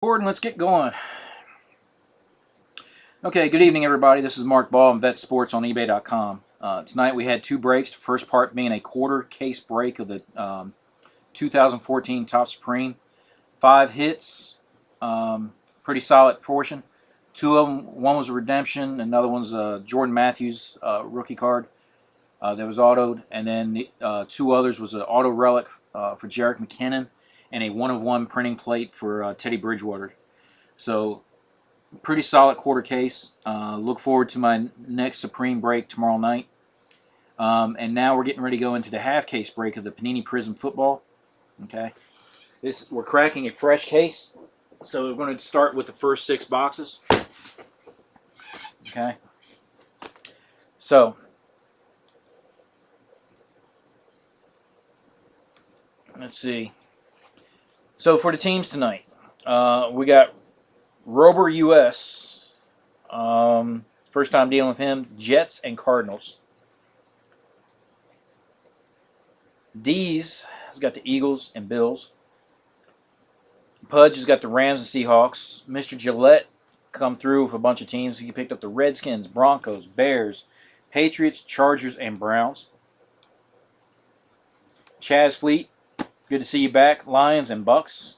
Gordon, let's get going. Okay, good evening, everybody. This is Mark Ball and Bet Sports on eBay.com. Tonight we had two breaks. The first part being a quarter case break of the 2014 Top Supreme. 5 hits, pretty solid portion. 2 of them, one was a redemption, another one's a Jordan Matthews rookie card that was autoed, and then the 2 others was an auto relic for Jerick McKinnon and a 1-of-1 printing plate for Teddy Bridgewater. So pretty solid quarter case. Look forward to my next Supreme break tomorrow night. And now we're getting ready to go into the half case break of the Panini Prizm football. Okay, we're cracking a fresh case, so we're going to start with the first 6 boxes. Okay, so let's see. So for the teams tonight, we got Rober US. First time dealing with him. Jets and Cardinals. D's has got the Eagles and Bills. Pudge has got the Rams and Seahawks. Mr. Gillette come through with a bunch of teams. He picked up the Redskins, Broncos, Bears, Patriots, Chargers, and Browns. Chaz Fleet, good to see you back. Lions and Bucks.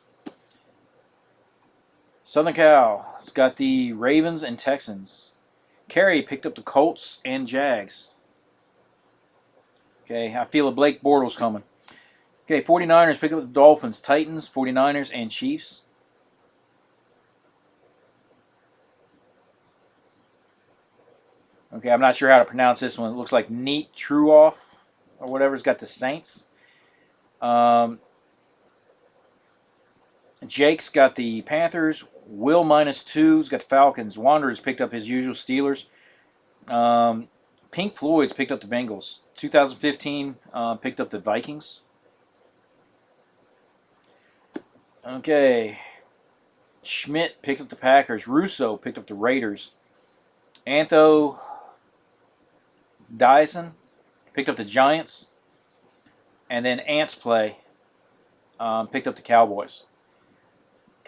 Southern Cal has got the Ravens and Texans. Kerry picked up the Colts and Jags. Okay, I feel a Blake Bortles coming. Okay, 49ers pick up the Dolphins, Titans, 49ers, and Chiefs. Okay, I'm not sure how to pronounce this one. It looks like Neat Truoff or whatever's got the Saints. Jake's got the Panthers. Will -2's got the Falcons. Wanderers picked up his usual Steelers. Pink Floyd's picked up the Bengals. 2015 picked up the Vikings. Okay. Schmidt picked up the Packers. Russo picked up the Raiders. Antho Dyson picked up the Giants. And then Ants Play picked up the Cowboys.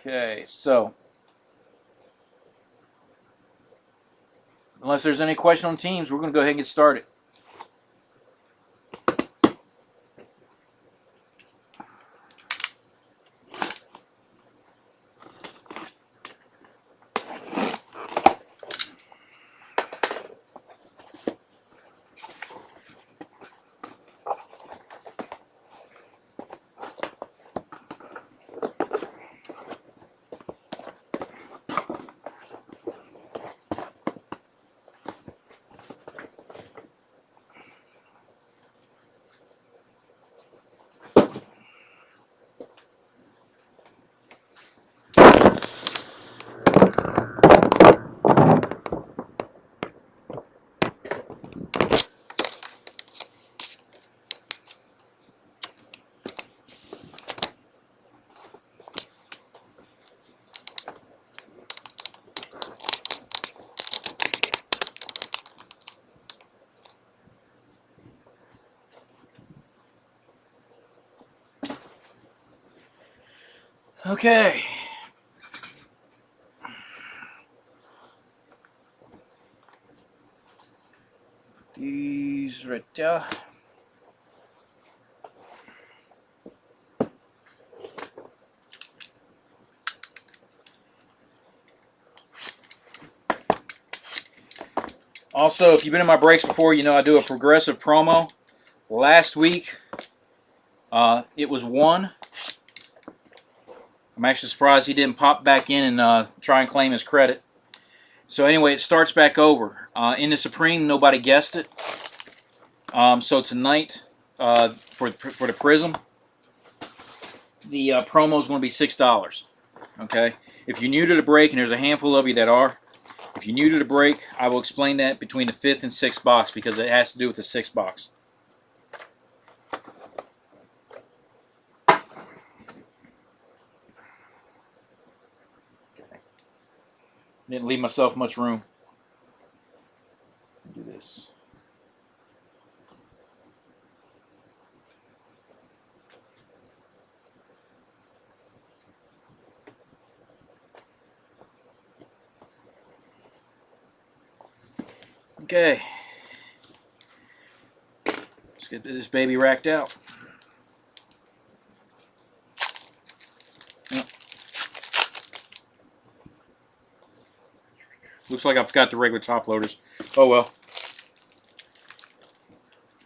Okay, so unless there's any question on teams, we're going to go ahead and get started. Okay. These right there. Also, if you've been in my breaks before, you know I do a progressive promo. Last week, it was 1. I'm actually surprised he didn't pop back in and try and claim his credit. So anyway, it starts back over. In the Supreme, nobody guessed it. So tonight, for the Prizm, the promo is going to be $6. Okay? If you're new to the break, and there's a handful of you that are, if you're new to the break, I will explain that between the 5th and 6th box because it has to do with the 6th box. Didn't leave myself much room. Do this. Okay. Let's get this baby racked out. Yep. Looks like I forgot the regular top loaders. Oh well.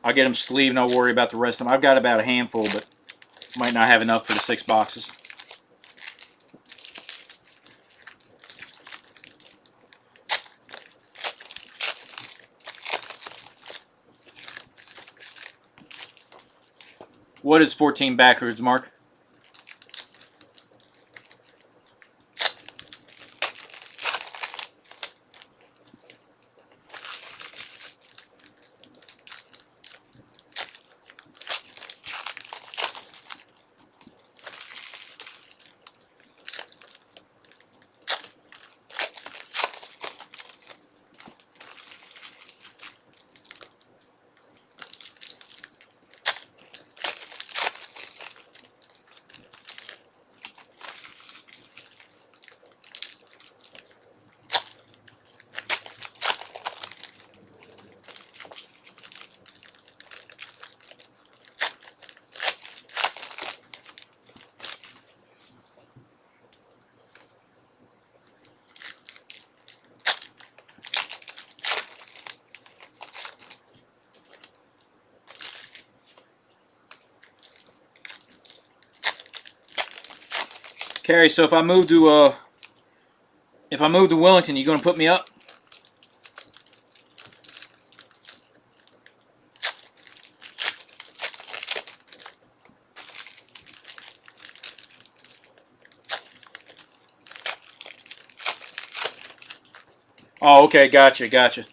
I'll get them sleeved and I'll worry about the rest of them. I've got about a handful, but might not have enough for the 6 boxes. What is 14 backwards, Mark? Carrie, so if I move to Wellington, you gonna put me up? Oh, okay, gotcha, gotcha.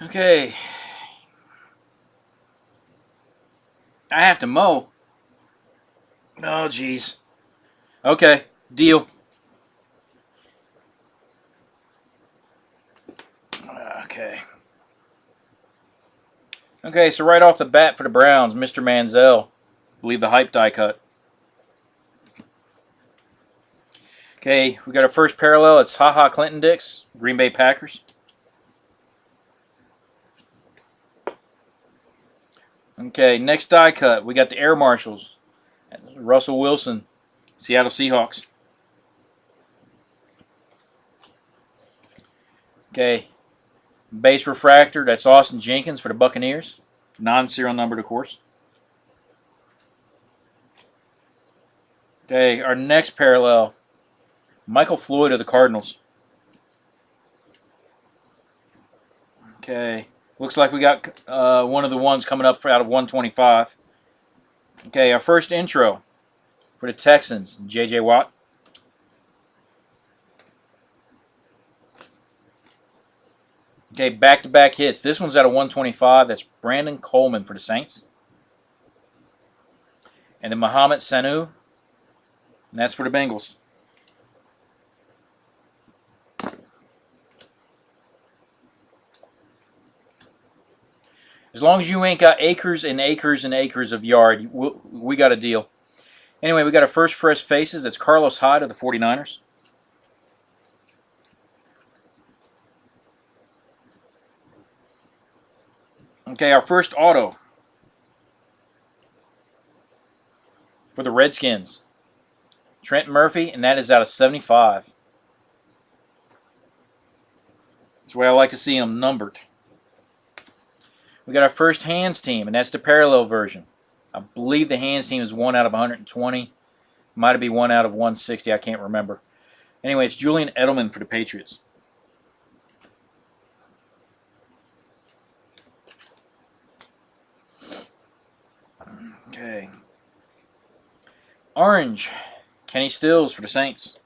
Okay. I have to mow. Oh, jeez. Okay, deal. Okay. Okay, so right off the bat for the Browns, Mr. Manziel. I believe the hype die cut. Okay, we got our first parallel. It's Ha Clinton Dix, Green Bay Packers. Okay, next die cut. We got the Air Marshals. Russell Wilson, Seattle Seahawks. Okay, base refractor. That's Austin Jenkins for the Buccaneers. Non-serial numbered, of course. Okay, our next parallel. Michael Floyd of the Cardinals. Okay, looks like we got one of the ones coming up out of 125. Okay, our first intro for the Texans, J.J. Watt. Okay, back-to-back hits. This one's out of 125. That's Brandon Coleman for the Saints. And then Mohamed Sanu, and that's for the Bengals. As long as you ain't got acres and acres and acres of yard, we got a deal. Anyway, we got our first fresh faces. That's Carlos Hyde of the 49ers. Okay, our first auto for the Redskins. Trent Murphy, and that is out of 75. That's the way I like to see them numbered. We got our first hands team, and that's the parallel version. I believe the hands team is 1 out of 120. Might be 1 out of 160. I can't remember. Anyway, it's Julian Edelman for the Patriots. Okay. Orange, Kenny Stills for the Saints.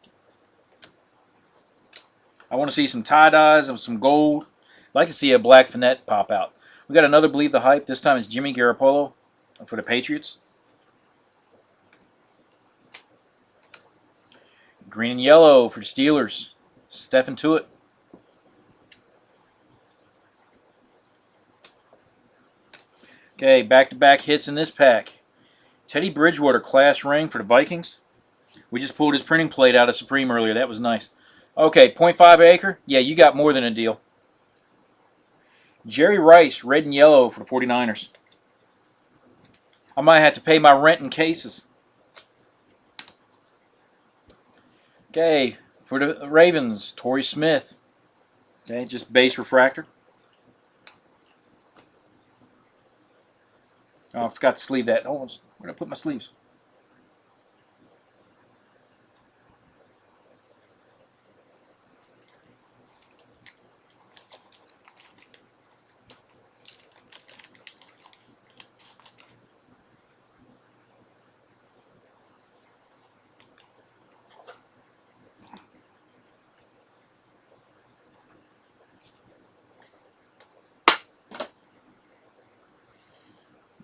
I want to see some tie-dyes and some gold. I'd like to see a black Fournette pop out. We got another Believe the Hype. This time it's Jimmy Garoppolo for the Patriots. Green and yellow for the Steelers. Stephen Tuitt. Okay, back-to-back hits in this pack. Teddy Bridgewater class ring for the Vikings. We just pulled his printing plate out of Supreme earlier. That was nice. Okay, 0.5 acre. Yeah, you got more than a deal. Jerry Rice, red and yellow for the 49ers. I might have to pay my rent in cases. Okay, for the Ravens, Torrey Smith. Okay, just base refractor. Oh, I forgot to sleeve that. Hold on, where did I put my sleeves?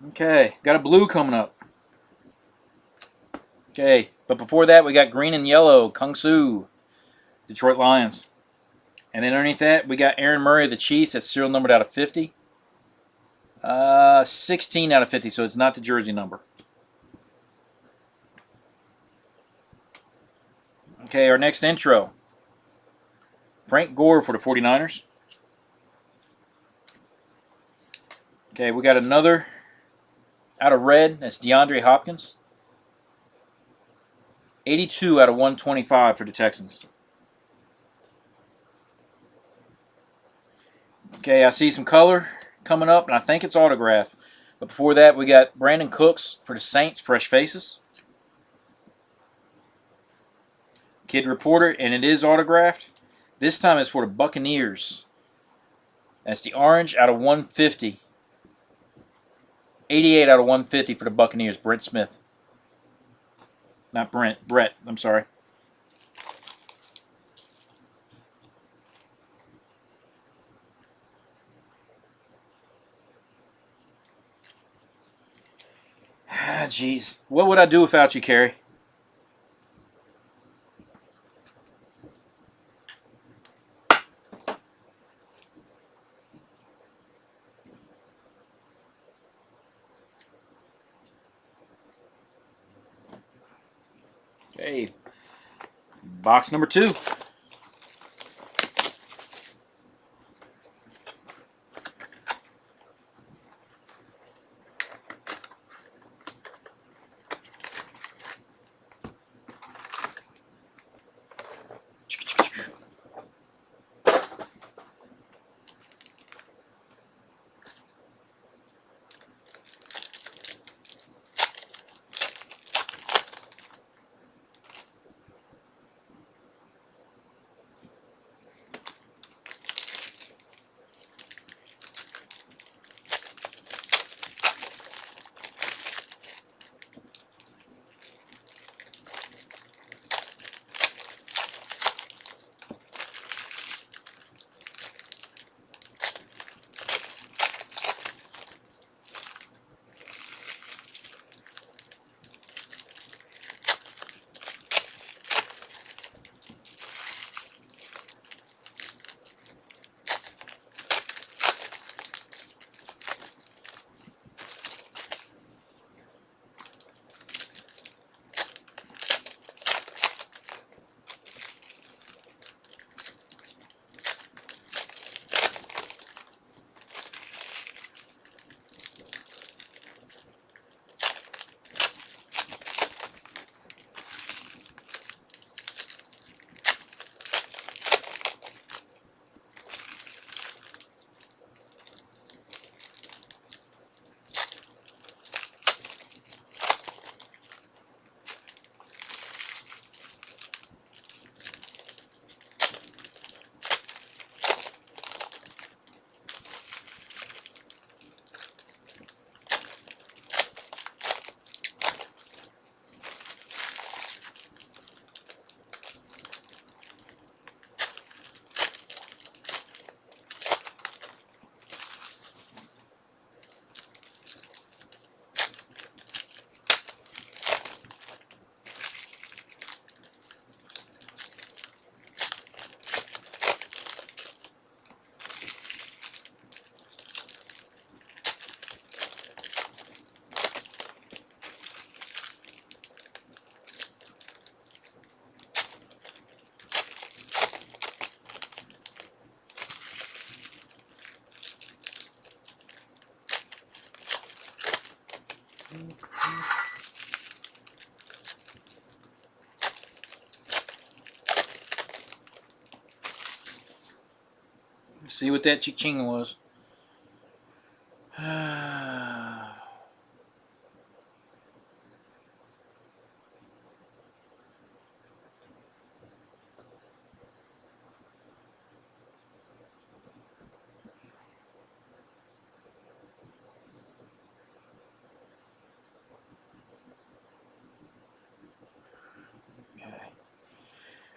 Okay, got a blue coming up. Okay, but before that, we got green and yellow, Kung Su, Detroit Lions. And then underneath that, we got Aaron Murray of the Chiefs. That's serial numbered out of 50. 16 out of 50, so it's not the jersey number. Okay, our next intro. Frank Gore for the 49ers. Okay, we got another out of red. That's DeAndre Hopkins. 82 out of 125 for the Texans. Okay, I see some color coming up, and I think it's autograph. But before that, we got Brandon Cooks for the Saints, Fresh Faces. Kid Reporter, and it is autographed. This time it's for the Buccaneers. That's the orange out of 150. 88 out of 150 for the Buccaneers, Brent Smith. Not Brent, Brett, I'm sorry. Ah, jeez. What would I do without you, Carrie? Okay. Box number 2. Let's see what that ching was.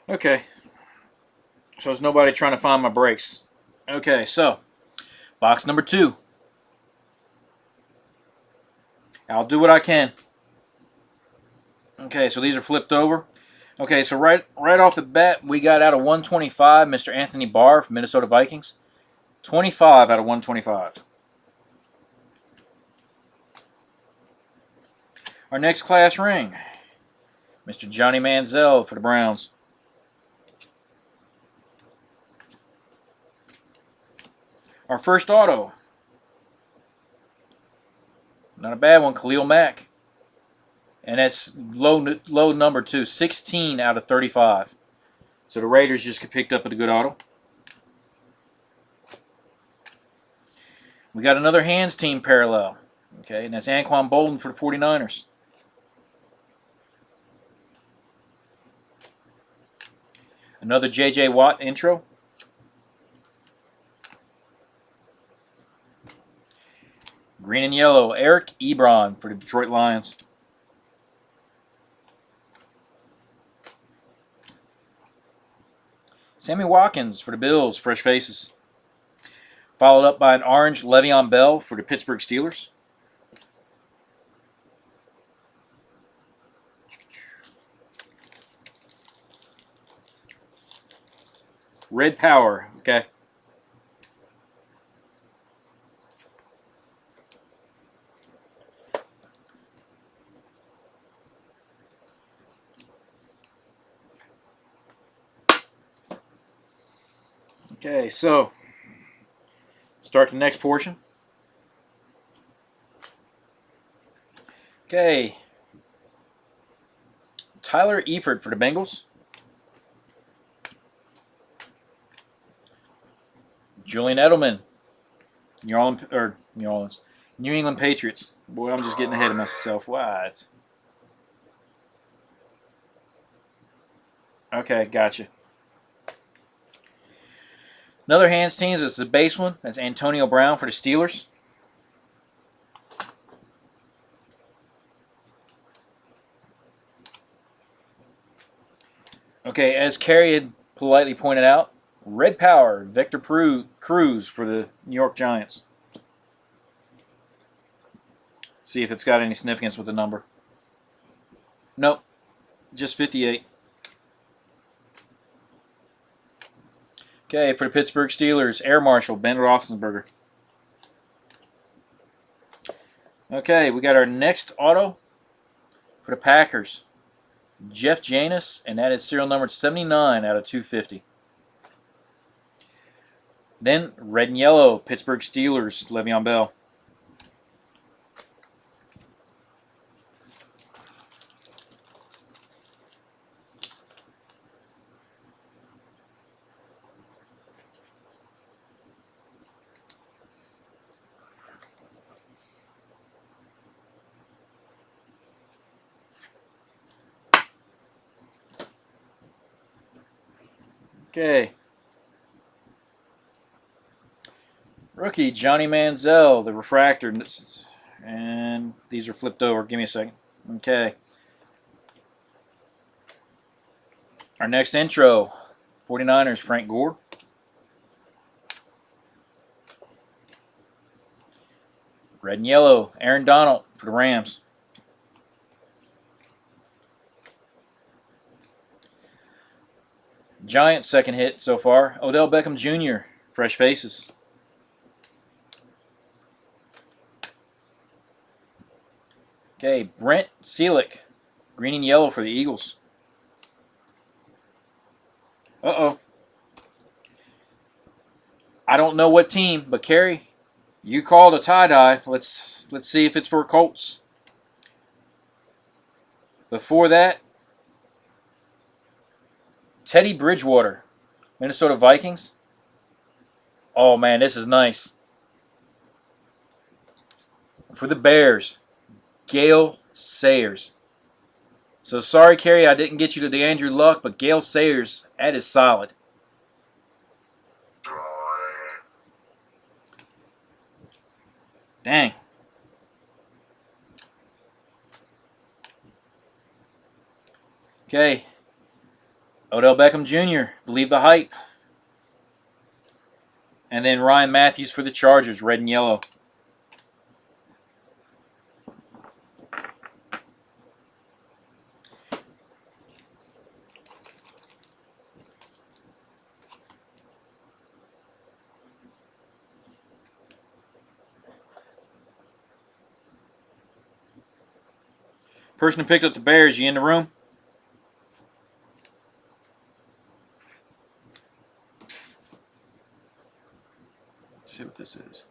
Okay. So there's nobody trying to find my breaks. Okay, so box number 2. I'll do what I can. Okay, so these are flipped over. Okay, so right off the bat, we got out of 125, Mr. Anthony Barr from Minnesota Vikings. 25 out of 125. Our next class ring, Mr. Johnny Manziel for the Browns. Our first auto, not a bad one, Khalil Mack. And that's low number 2, 16 out of 35. So the Raiders just picked up a good auto. We got another hands team parallel. Okay, and that's Anquan Bolden for the 49ers. Another J.J. Watt intro. Green and yellow, Eric Ebron for the Detroit Lions. Sammy Watkins for the Bills, fresh faces. Followed up by an orange Le'Veon Bell for the Pittsburgh Steelers. Red Power, okay. Okay, so start the next portion. Okay. Tyler Eifert for the Bengals. Julian Edelman, New England Patriots. Boy, I'm just getting ahead of myself. What? Okay, gotcha. Another hands team is the base one. That's Antonio Brown for the Steelers. Okay, as Carrie had politely pointed out, Red Power, Victor Cruz for the New York Giants. See if it's got any significance with the number. Nope, just 58. Okay, for the Pittsburgh Steelers, Air Marshal, Ben Roethlisberger. Okay, we got our next auto for the Packers. Jeff Janis, and that is serial number 79 out of 250. Then, red and yellow, Pittsburgh Steelers, Le'Veon Bell. Okay. Rookie, Johnny Manziel, the refractor. And these are flipped over. Give me a second. Okay. Our next intro, 49ers, Frank Gore. Red and yellow, Aaron Donald for the Rams. Giants second hit so far, Odell Beckham Jr., fresh faces. Okay, Brent Seelick, green and yellow for the Eagles. Uh-oh. I don't know what team, but Carrie, you called a tie-dye. Let's see if it's for Colts. Before that, Teddy Bridgewater, Minnesota Vikings. Oh man, this is nice. For the Bears, Gale Sayers. So sorry, Kerry, I didn't get you to the Andrew Luck, but Gale Sayers, that is solid. Dang. Okay. Odell Beckham Jr., believe the hype. And then Ryan Matthews for the Chargers, red and yellow. Person who picked up the Bears, you in the room? Let's see what this is.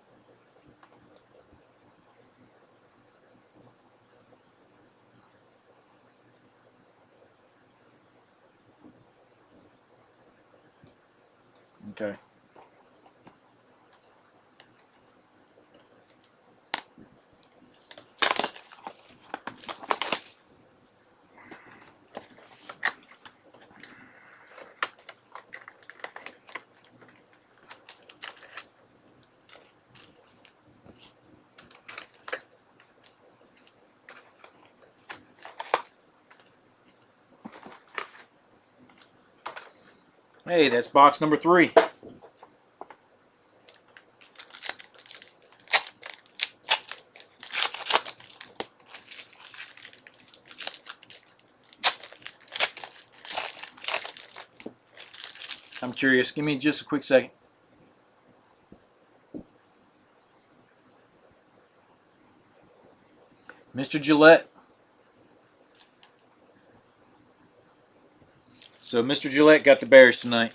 Okay. Hey, that's box number 3. I'm curious. Give me just a quick second. Mr. Gillette. So Mr. Gillette got the Bears tonight.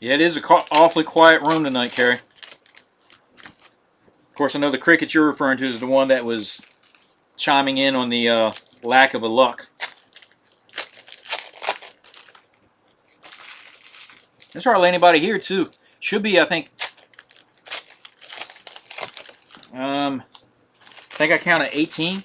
Yeah, it is an awfully quiet room tonight, Kerry. Of course, I know the cricket you're referring to is the one that was chiming in on the lack of a luck. There's hardly anybody here, too. Should be, I think. I think I counted 18.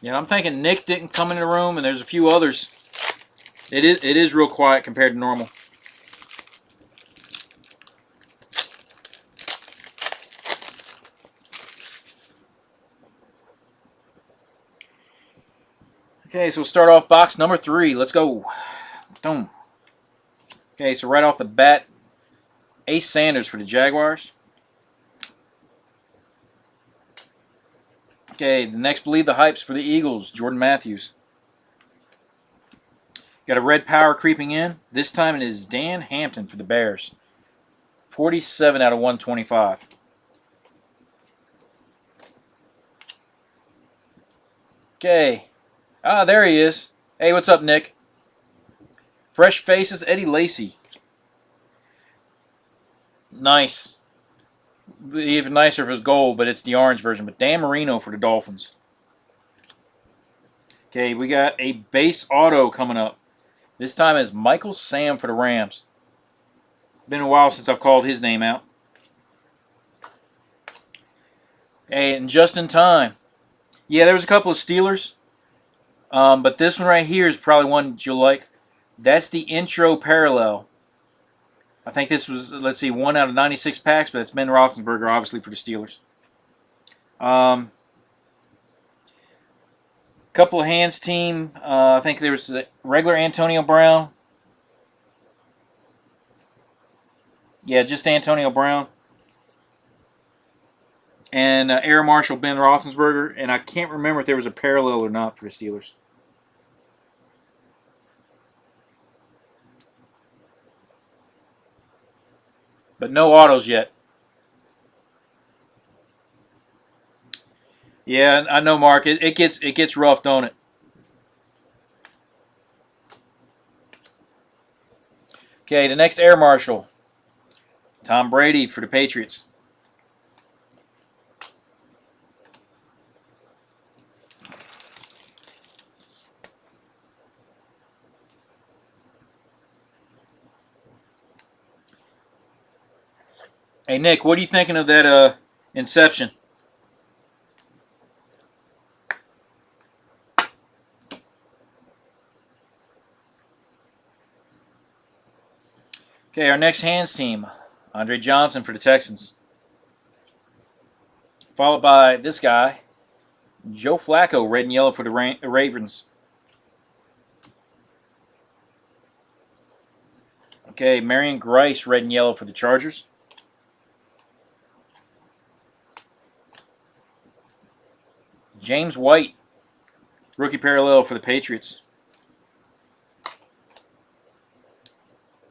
Yeah, I'm thinking Nick didn't come in the room, and there's a few others. It is real quiet compared to normal. Okay, so we'll start off box number 3. Let's go. Boom. Okay, so right off the bat, Ace Sanders for the Jaguars. Okay, the next Believe the Hype's for the Eagles, Jordan Matthews. Got a red power creeping in. This time it is Dan Hampton for the Bears. 47 out of 125. Okay. Ah, there he is. Hey, what's up, Nick? Fresh Faces, Eddie Lacy. Nice. Even nicer if it was gold, but it's the orange version. But Dan Marino for the Dolphins. Okay, we got a base auto coming up. This time is Michael Sam for the Rams. Been a while since I've called his name out. Hey, and just in time. Yeah, there was a couple of Steelers. But this one right here is probably one that you'll like. That's the intro parallel. I think this was, let's see, 1 out of 96 packs, but it's Ben Roethlisberger, obviously, for the Steelers. Couple of hands team. I think there was a regular Antonio Brown. Yeah, just Antonio Brown. And Air Marshal Ben Roethlisberger. And I can't remember if there was a parallel or not for the Steelers. But no autos yet. Yeah, I know, Mark. It gets rough, don't it? Okay, the next Air Marshal. Tom Brady for the Patriots. Hey, Nick, what are you thinking of that Inception? Okay, our next hands team. Andre Johnson for the Texans. Followed by this guy, Joe Flacco, red and yellow for the Ravens. Okay, Marion Grice, red and yellow for the Chargers. James White, rookie parallel for the Patriots.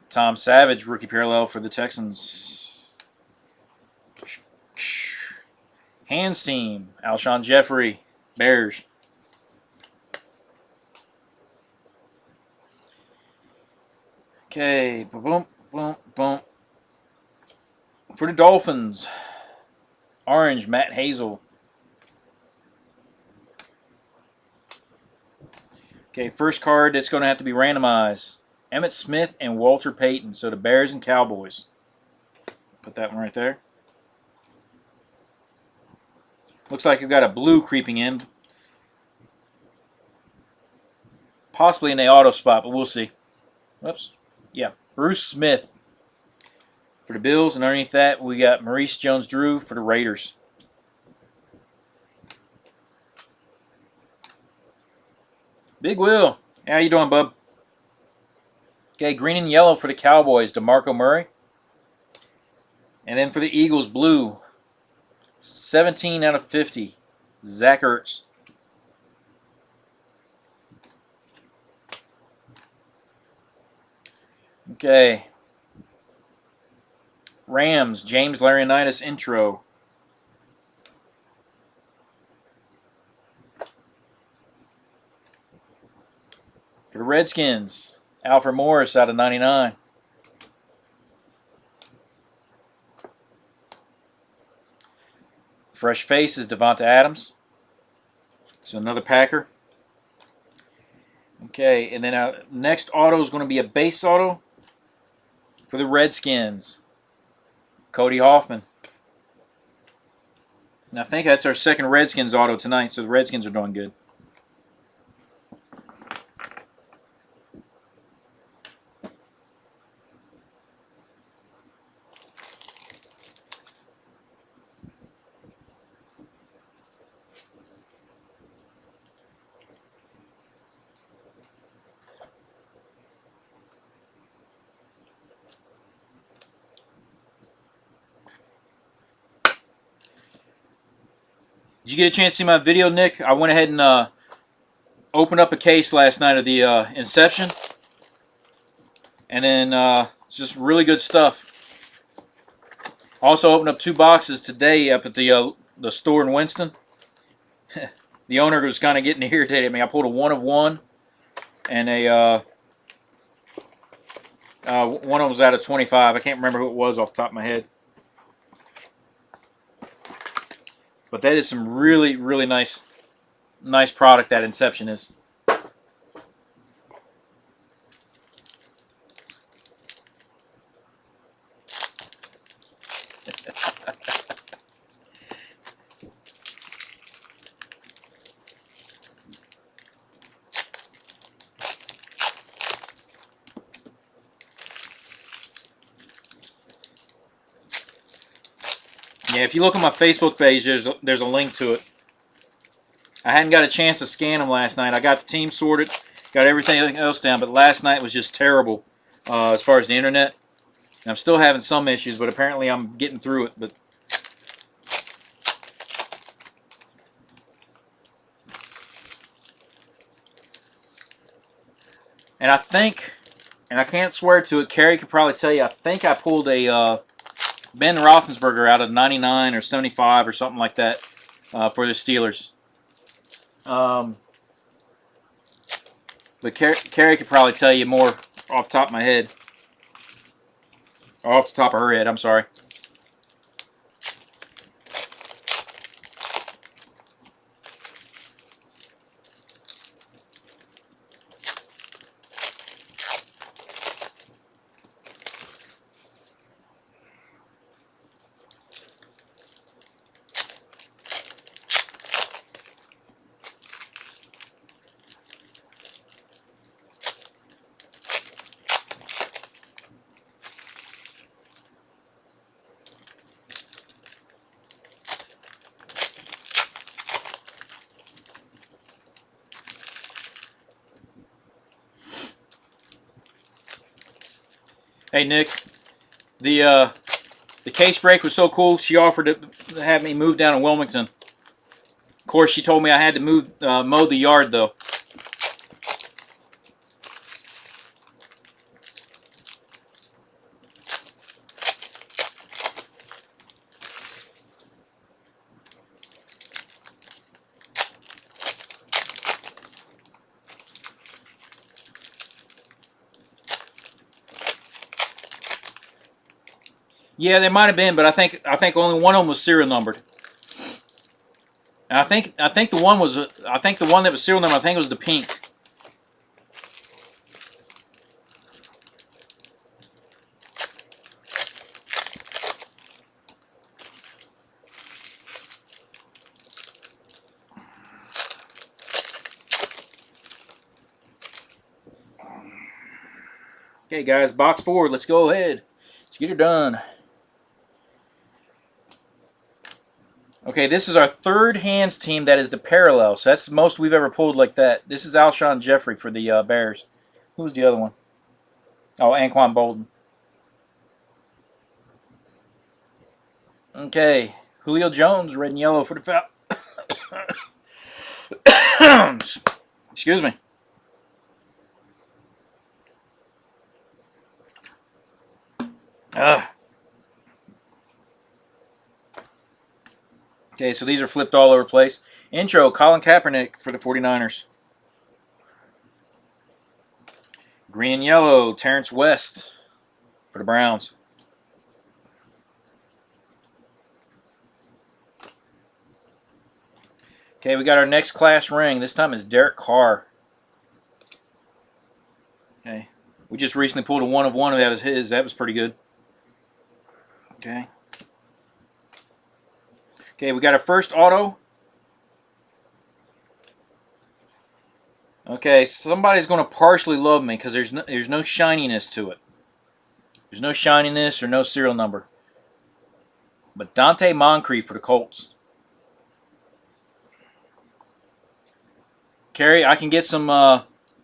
Tom Savage, rookie parallel for the Texans. Hands team, Alshon Jeffrey, Bears. Okay, boom, boom, boom. For the Dolphins, orange, Matt Hazel. Okay, first card that's going to have to be randomized. Emmitt Smith and Walter Payton. So the Bears and Cowboys. Put that one right there. Looks like we've got a blue creeping in. Possibly in the auto spot, but we'll see. Whoops. Yeah, Bruce Smith for the Bills. And underneath that, we got Maurice Jones-Drew for the Raiders. Big Will. How you doing, bub? Okay, green and yellow for the Cowboys, DeMarco Murray. And then for the Eagles, blue, 17 out of 50, Zach Ertz. Okay. Rams, James Laurinaitis intro. For the Redskins, Alfred Morris out of 99. Fresh faces, Devonta Adams. So another Packer. Okay, and then our next auto is going to be a base auto for the Redskins. Cody Hoffman. And I think that's our second Redskins auto tonight, so the Redskins are doing good. Did you get a chance to see my video, Nick? I went ahead and opened up a case last night of the Inception. And then it's just really good stuff. Also opened up 2 boxes today up at the store in Winston. The owner was kind of getting irritated at me. I pulled a 1 of 1 and one of them was out of 25. I can't remember who it was off the top of my head. But that is some really, really nice product that Inception is. Yeah, if you look on my Facebook page, there's a link to it. I hadn't got a chance to scan them last night. I got the team sorted, got everything else down, but last night was just terrible as far as the internet. And I'm still having some issues, but apparently I'm getting through it. And I think, and I can't swear to it, Carrie could probably tell you, I think I pulled a Ben Roethlisberger out of 99 or 75 or something like that for the Steelers. But Carrie could probably tell you more off the top of my head. Or off the top of her head, I'm sorry. Hey Nick, the case break was so cool. She offered to have me move down to Wilmington. Of course, she told me I had to mow the yard though. Yeah, they might have been, but I think only one of them was serial numbered. And I think the one was the one that was serial numbered. I think it was the pink. Okay, guys, box 4. Let's go ahead. Let's get her done. Okay, this is our third hands team that is the parallel. So that's the most we've ever pulled like that. This is Alshon Jeffrey for the Bears. Who was the other one? Oh, Anquan Bolden. Okay, Julio Jones, red and yellow for the Falcons. Excuse me. Okay, so these are flipped all over the place. Intro, Colin Kaepernick for the 49ers. Green and yellow, Terrence West for the Browns. Okay, we got our next class ring. This time it's Derek Carr. Okay, we just recently pulled a 1 of 1. That was his. That was pretty good. Okay. Okay, we got our first auto. Okay, somebody's going to partially love me because there's no shininess to it. There's no shininess or no serial number. But Dante Moncrief for the Colts. Carrie, I can get some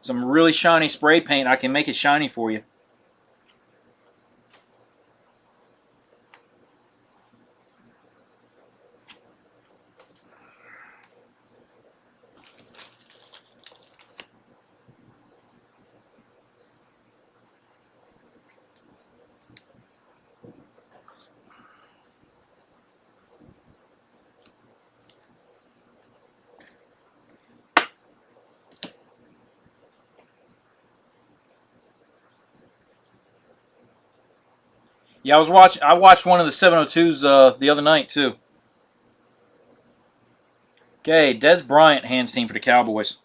really shiny spray paint. I can make it shiny for you. Yeah, I watched one of the 702s the other night too. Okay, Des Bryant hands team for the Cowboys.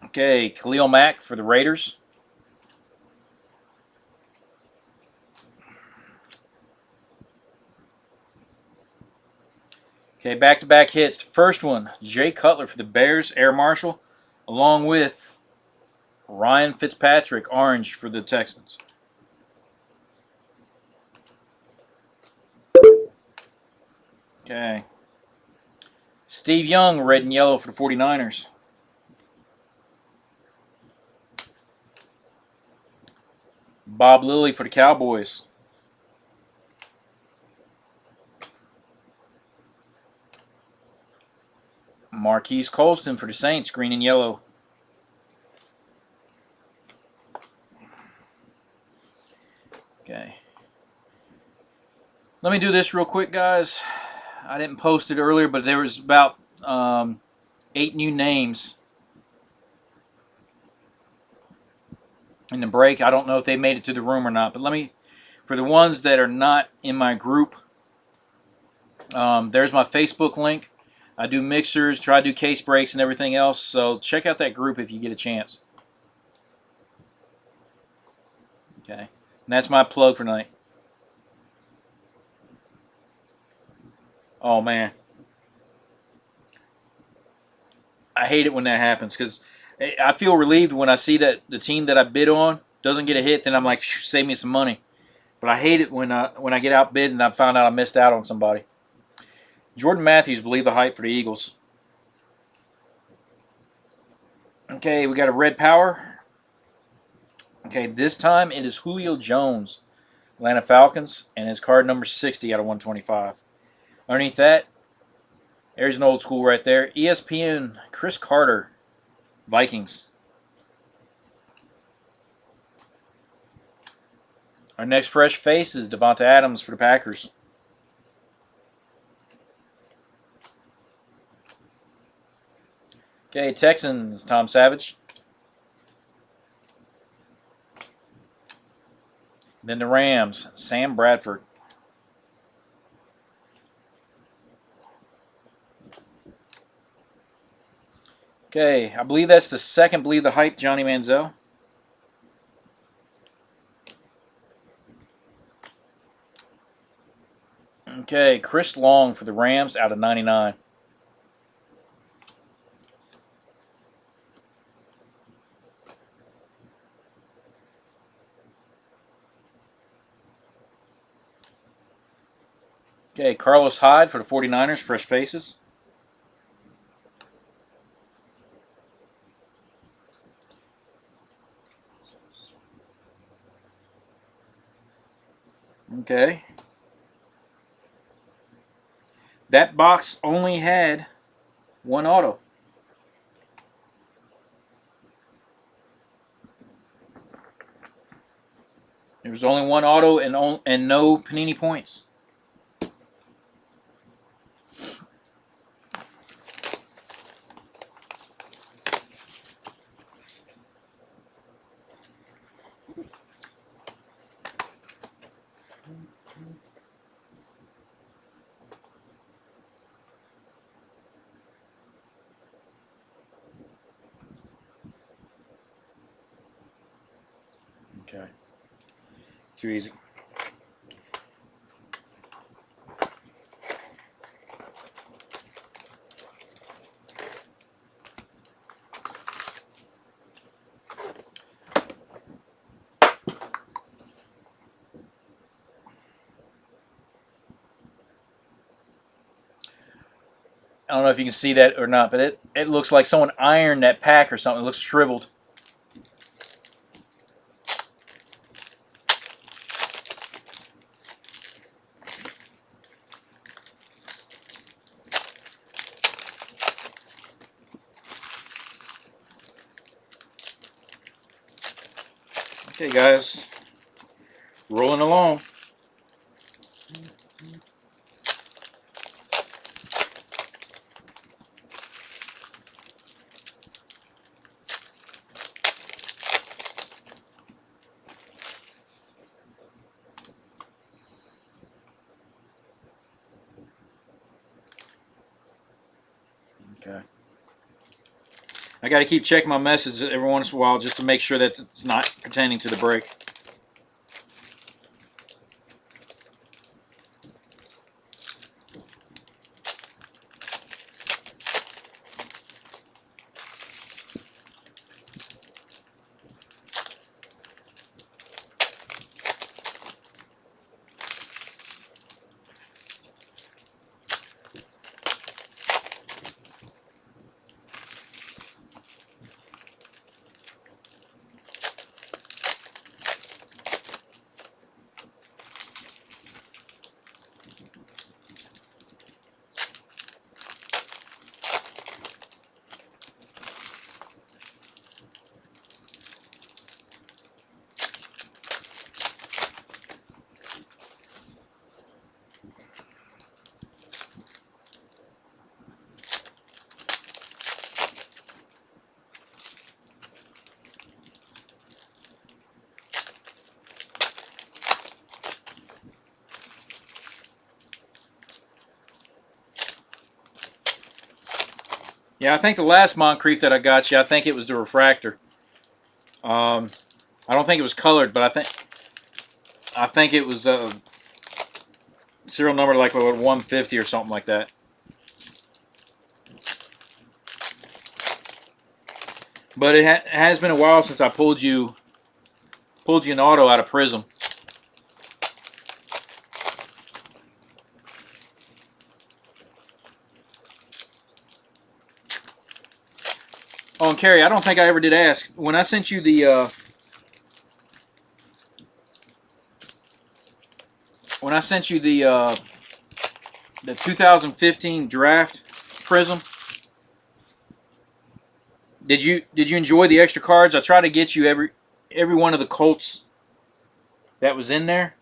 Okay, Khalil Mack for the Raiders. Okay, back-to-back hits. First one, Jay Cutler for the Bears, Air Marshal, along with Ryan Fitzpatrick, orange for the Texans. Okay. Steve Young, red and yellow for the 49ers. Bob Lilly for the Cowboys. Marquise Colston for the Saints, green and yellow. Okay. Let me do this real quick, guys. I didn't post it earlier, but there was about 8 new names in the break. I don't know if they made it to the room or not, but let me, for the ones that are not in my group, there's my Facebook link. I do mixers, try to do case breaks and everything else, so check out that group if you get a chance. Okay, and that's my plug for tonight. Oh man, I hate it when that happens because I feel relieved when I see that the team that I bid on doesn't get a hit. Then I'm like, save me some money. But I hate it when I get outbid and I found out I missed out on somebody. Jordan Matthews, believe the hype for the Eagles. Okay, we got a red power. Okay, this time it is Julio Jones, Atlanta Falcons, and his card number 60 out of 125. Underneath that, there's an old school right there. ESPN, Chris Carter, Vikings. Our next fresh face is Devonta Adams for the Packers. Okay, Texans, Tom Savage. Then the Rams, Sam Bradford. Okay, I believe that's the second Believe the Hype, Johnny Manziel. Okay, Chris Long for the Rams out of 99. Okay, Carlos Hyde for the 49ers, fresh faces. Okay. That box only had one auto. There was only one auto and no Panini points. Okay. Too easy. I don't know if you can see that or not, but it looks like someone ironed that pack or something. It looks shriveled. Okay, guys. Rolling along. I got to keep checking my messages every once in a while just to make sure that it's not pertaining to the break. Yeah, I think the last Moncrief that I got you, I think it was the refractor. I don't think it was colored, but I think it was a serial number like 150 or something like that. But it has been a while since I pulled you an auto out of Prizm. Oh, and Carrie, I don't think I ever did ask. When I sent you the 2015 draft Prizm, did you enjoy the extra cards? I tried to get you every one of the Colts that was in there,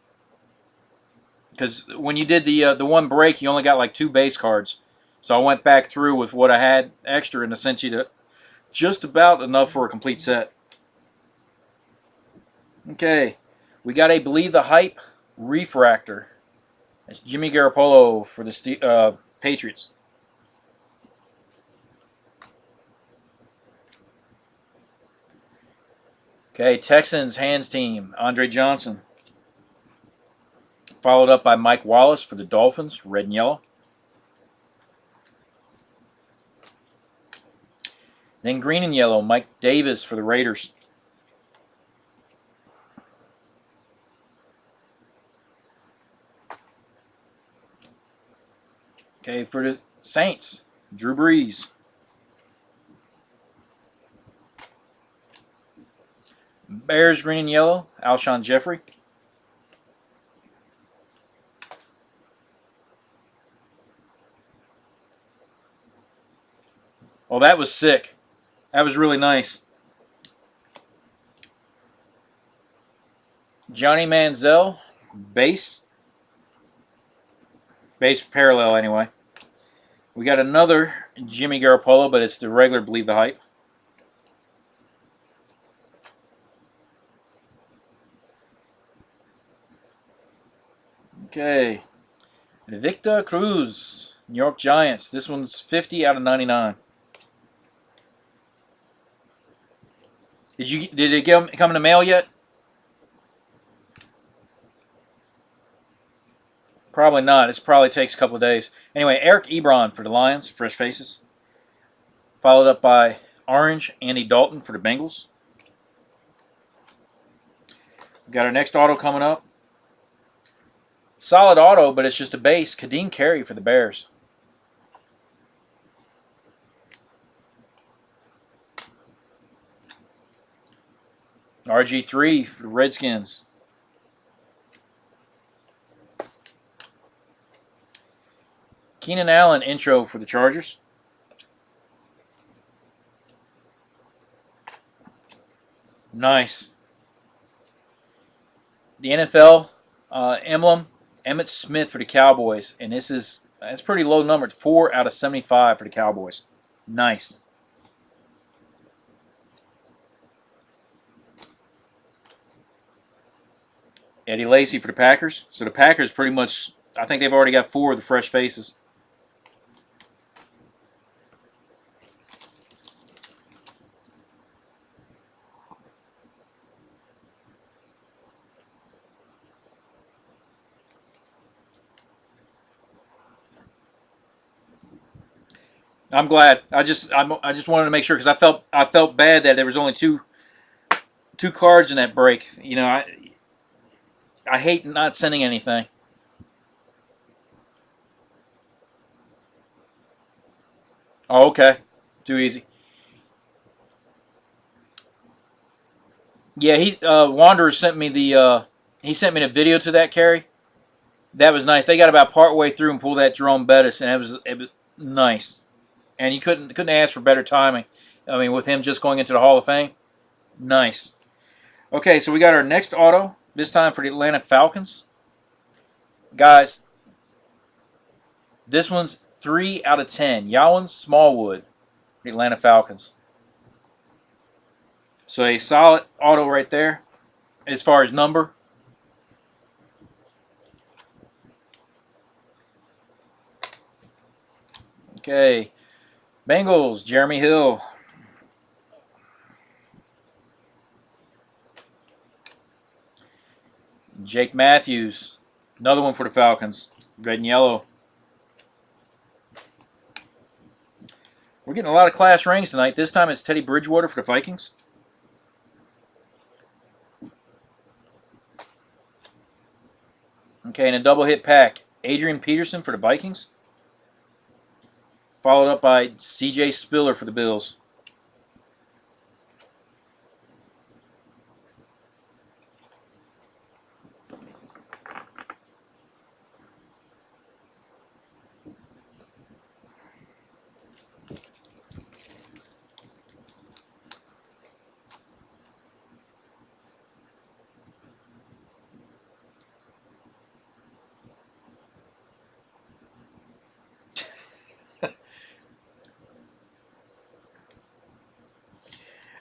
because when you did the one break, you only got like 2 base cards. So I went back through with what I had extra and I sent you just about enough for a complete set. Okay, we got a Believe the Hype refractor. It's Jimmy Garoppolo for the Patriots. Okay, Texans hands team, Andre Johnson. Followed up by Mike Wallace for the Dolphins, red and yellow. Then green and yellow, Mike Davis for the Raiders. Okay, for the Saints, Drew Brees. Bears, green and yellow, Alshon Jeffrey. Oh, that was sick. That was really nice. Johnny Manziel, base parallel anyway. We got another Jimmy Garoppolo, but it's the regular Believe the Hype. Okay. Victor Cruz, New York Giants. This one's 50 out of 99. Did it come in the mail yet? Probably not. It probably takes a couple of days. Anyway, Eric Ebron for the Lions, fresh faces. Followed up by Orange Andy Dalton for the Bengals. We got our next auto coming up. Solid auto, but it's just a base. Kadeem Carey for the Bears. RG3 for the Redskins. Keenan Allen intro for the Chargers. Nice. The NFL emblem, Emmitt Smith for the Cowboys. And that's pretty low number. It's 4 out of 75 for the Cowboys. Nice. Eddie Lacy for the Packers. So the Packers pretty much, I think they've already got 4 of the fresh faces. I'm glad. I just wanted to make sure because I felt bad that there was only two cards in that break. You know, I hate not sending anything. Oh, okay. Too easy. Yeah, Wanderer sent me the video to that carry. That was nice. They got about part way through and pulled that Jerome Bettis, and it was nice. And you couldn't ask for better timing. I mean, with him just going into the Hall of Fame, nice. Okay, so we got our next auto this time for the Atlanta Falcons, guys. This one's 3 out of 10. Yawan Smallwood, the Atlanta Falcons. So a solid auto right there as far as number. Okay, Bengals, Jeremy Hill. Jake Matthews, another one for the Falcons, red and yellow. We're getting a lot of class rings tonight. This time it's Teddy Bridgewater for the Vikings. Okay, and a double hit pack. Adrian Peterson for the Vikings. Followed up by C.J. Spiller for the Bills.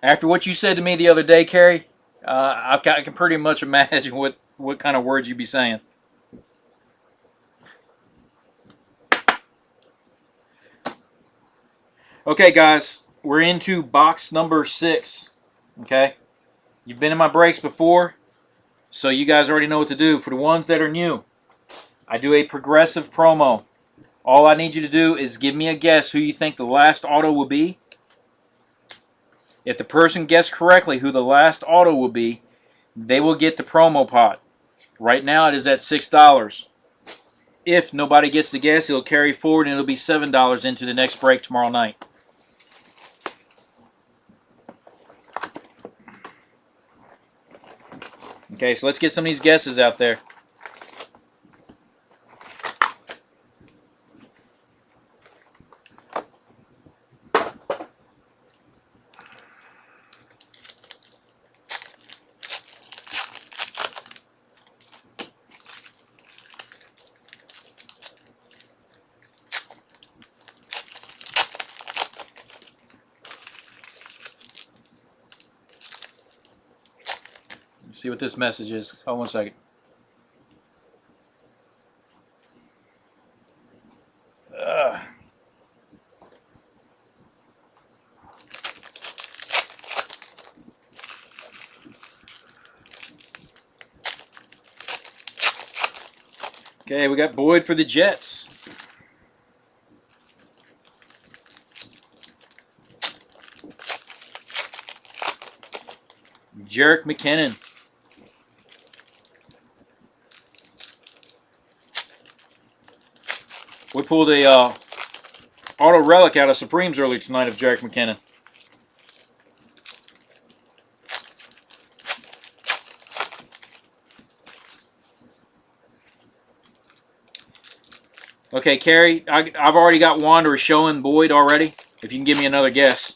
After what you said to me the other day, Kerry, I can pretty much imagine what kind of words you'd be saying. Okay, guys, we're into box number 6. Okay, you've been in my breaks before, so you guys already know what to do. For the ones that are new, I do a progressive promo. All I need you to do is give me a guess who you think the last auto will be. If the person guessed correctly who the last auto will be, they will get the promo pot. Right now it is at $6. If nobody gets the guess, it'll carry forward and it'll be $7 into the next break tomorrow night. Okay, so let's get some of these guesses out there. Let's see what this message is. Hold on 1 second. Okay, we got Boyd for the Jets. Jerick McKinnon. We pulled a auto relic out of Supremes early tonight of Jerick McKinnon. Okay, Kerry, I've already got Wanderer showing Boyd already. If you can give me another guess.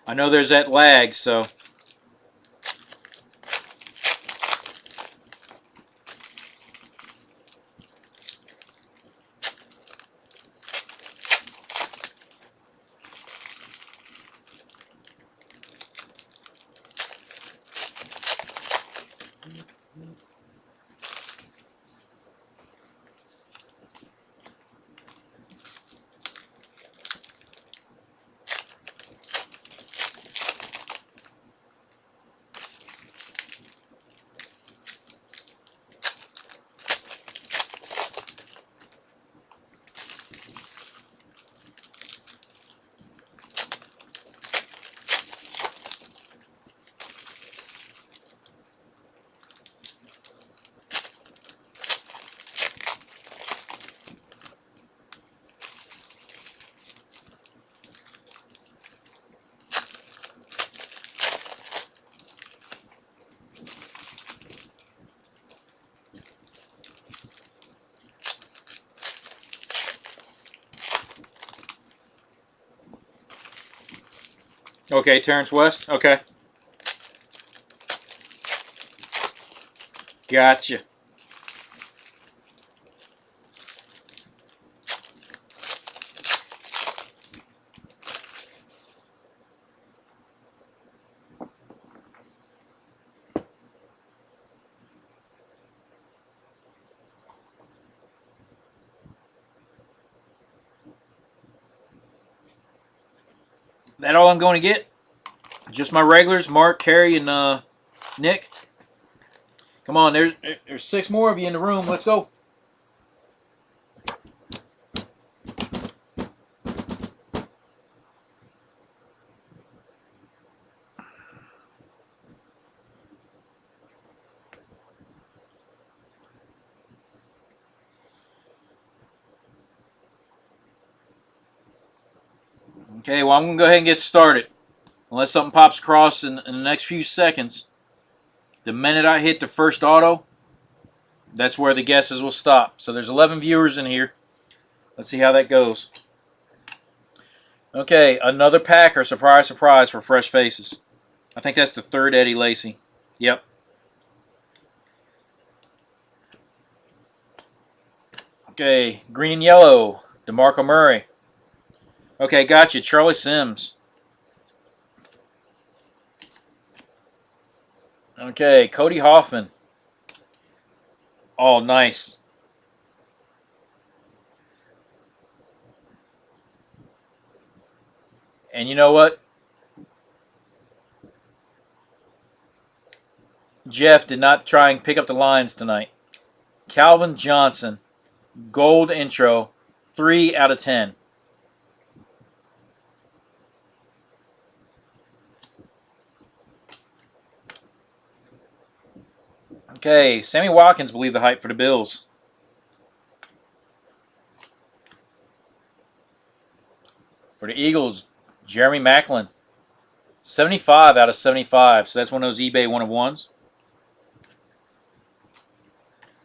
I know there's that lag, so. Okay, Terrence West. Okay. Gotcha. That all I'm going to get? Just my regulars, Mark, Carrie, and Nick. Come on, there's 6 more of you in the room. Let's go. Okay, well, I'm going to go ahead and get started. Unless something pops across in the next few seconds. The minute I hit the first auto, that's where the guesses will stop. So there's 11 viewers in here. Let's see how that goes. Okay, another Packer. Surprise, surprise for Fresh Faces. I think that's the 3rd Eddie Lacy. Yep. Okay, green and yellow. DeMarco Murray. Okay, gotcha. Charlie Sims. Okay, Cody Hoffman. Oh, nice. And you know what? Jeff did not try and pick up the lines tonight. Calvin Johnson. Gold intro. 3 out of 10. Okay, Sammy Watkins believe the hype for the Bills. For the Eagles, Jeremy Maclin. 75 out of 75. So that's one of those eBay 1-of-1s.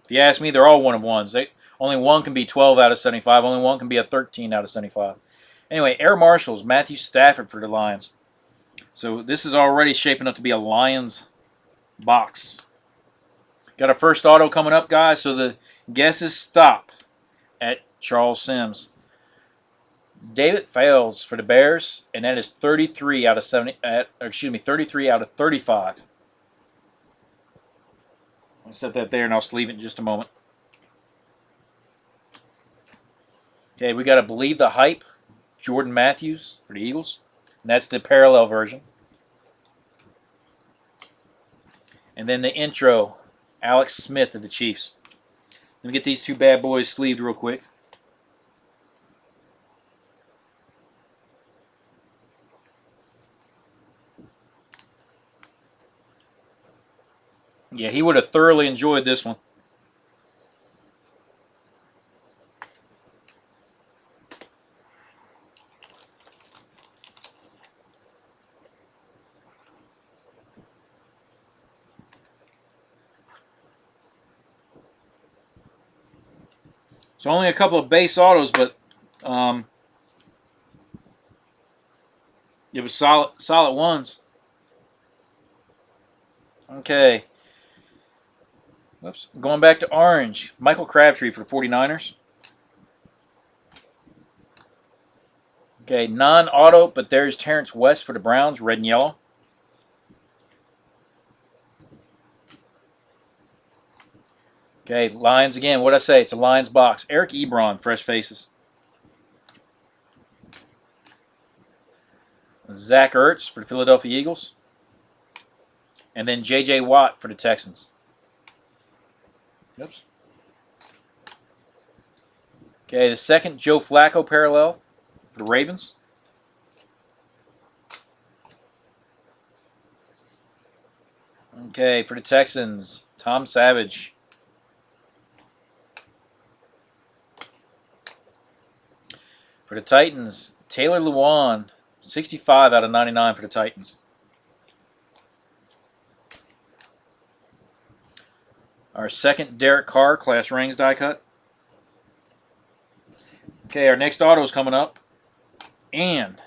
If you ask me, they're all 1-of-1s. Only one can be 12 out of 75. Only one can be a 13 out of 75. Anyway, Air Marshals, Matthew Stafford for the Lions. So this is already shaping up to be a Lions box. Got our first auto coming up, guys. So the guesses stop at Charles Sims. David Fales for the Bears, and that is 33 out of 70. 33 out of 35. I'll set that there, and I'll sleeve it in just a moment. Okay, we got to believe the hype. Jordan Matthews for the Eagles, and that's the parallel version. And then the intro, Alex Smith of the Chiefs. Let me get these 2 bad boys sleeved real quick. Yeah, he would have thoroughly enjoyed this one. So only a couple of base autos, but it was solid ones. Okay. Whoops. Going back to orange. Michael Crabtree for the 49ers. Okay, non-auto, but there's Terrence West for the Browns, red and yellow. Okay, Lions again. What'd I say? It's a Lions box. Eric Ebron, Fresh Faces. Zach Ertz for the Philadelphia Eagles. And then J.J. Watt for the Texans. Oops. Okay, the second Joe Flacco parallel for the Ravens. Okay, for the Texans, Tom Savage. For the Titans, Taylor Lewan, 65 out of 99 for the Titans. Our second Derek Carr, Class Rings die cut. Okay, our next auto is coming up. And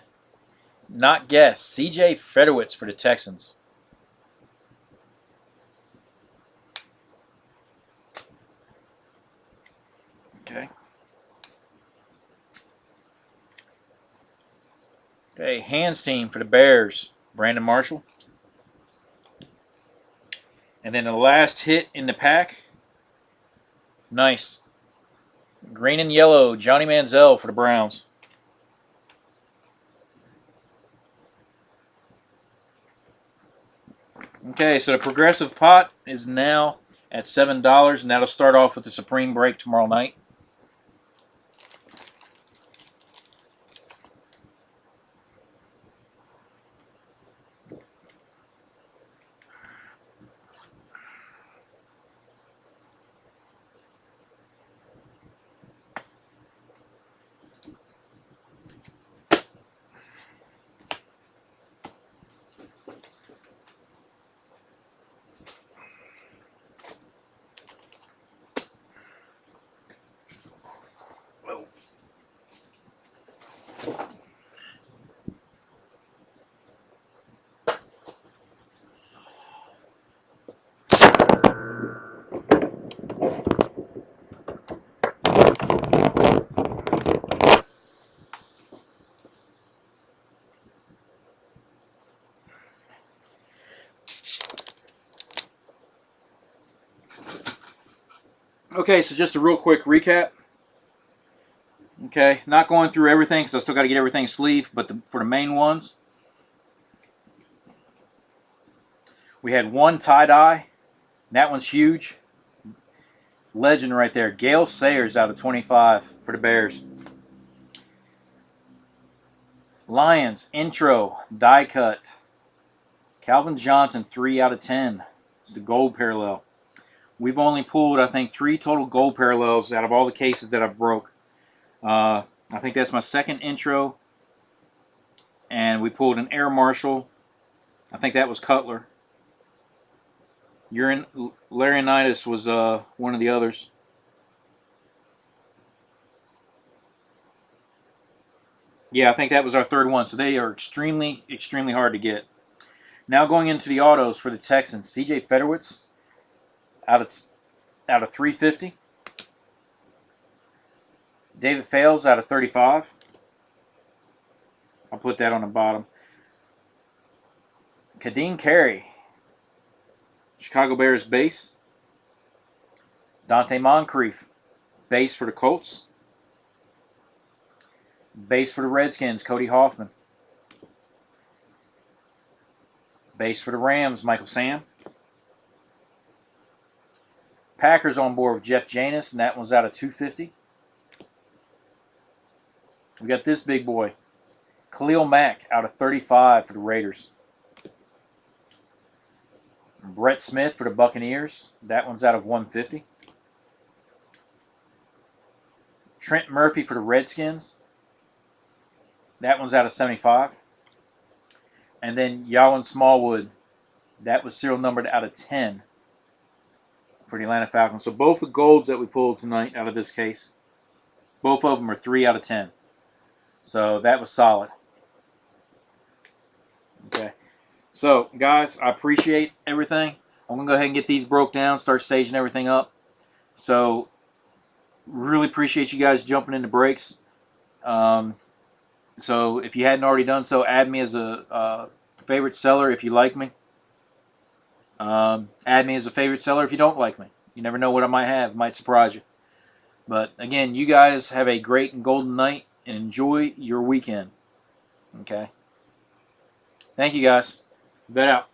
Not guess. C.J. Fedorowicz for the Texans. Okay. Okay, hands team for the Bears. Brandon Marshall. And then the last hit in the pack. Nice. Green and yellow. Johnny Manziel for the Browns. Okay, so the progressive pot is now at $7, and that'll start off with the Supreme break tomorrow night. Okay, so just a real quick recap. Okay, not going through everything because I still got to get everything sleeved, but for the main ones, we had one tie-dye. That one's huge. Legend right there. Gale Sayers out of 25 for the Bears. Lions, intro, die cut. Calvin Johnson, 3 out of 10. It's the gold parallel. We've only pulled, I think, 3 total gold parallels out of all the cases that I've broke. I think that's my second intro. And we pulled an Air Marshal. I think that was Cutler. Laryngitis was one of the others. Yeah, I think that was our third one. So they are extremely, extremely hard to get. Now going into the autos for the Texans. C.J. Fedorowicz out of 350. David Fales out of 35. I'll put that on the bottom. Kadeem Carey, Chicago Bears base. Dante Moncrief, base for the Colts. Base for the Redskins, Cody Hoffman. Base for the Rams, Michael Sam. Packers on board with Jeff Janis, and that one's out of 250. We got this big boy, Khalil Mack, out of 35 for the Raiders. Brett Smith for the Buccaneers. That one's out of 150. Trent Murphy for the Redskins. That one's out of 75. And then Yawan Smallwood. That was serial numbered out of 10 for the Atlanta Falcons. So both the golds that we pulled tonight out of this case, both of them are 3 out of 10. So that was solid. Okay. So, guys, I appreciate everything. I'm going to go ahead and get these broke down, start staging everything up. So, really appreciate you guys jumping into breaks. So, if you hadn't already done so, add me as a favorite seller if you like me. Add me as a favorite seller if you don't like me. You never know what I might have. It might surprise you. But, again, you guys have a great and golden night and enjoy your weekend. Okay? Thank you, guys. Bet out.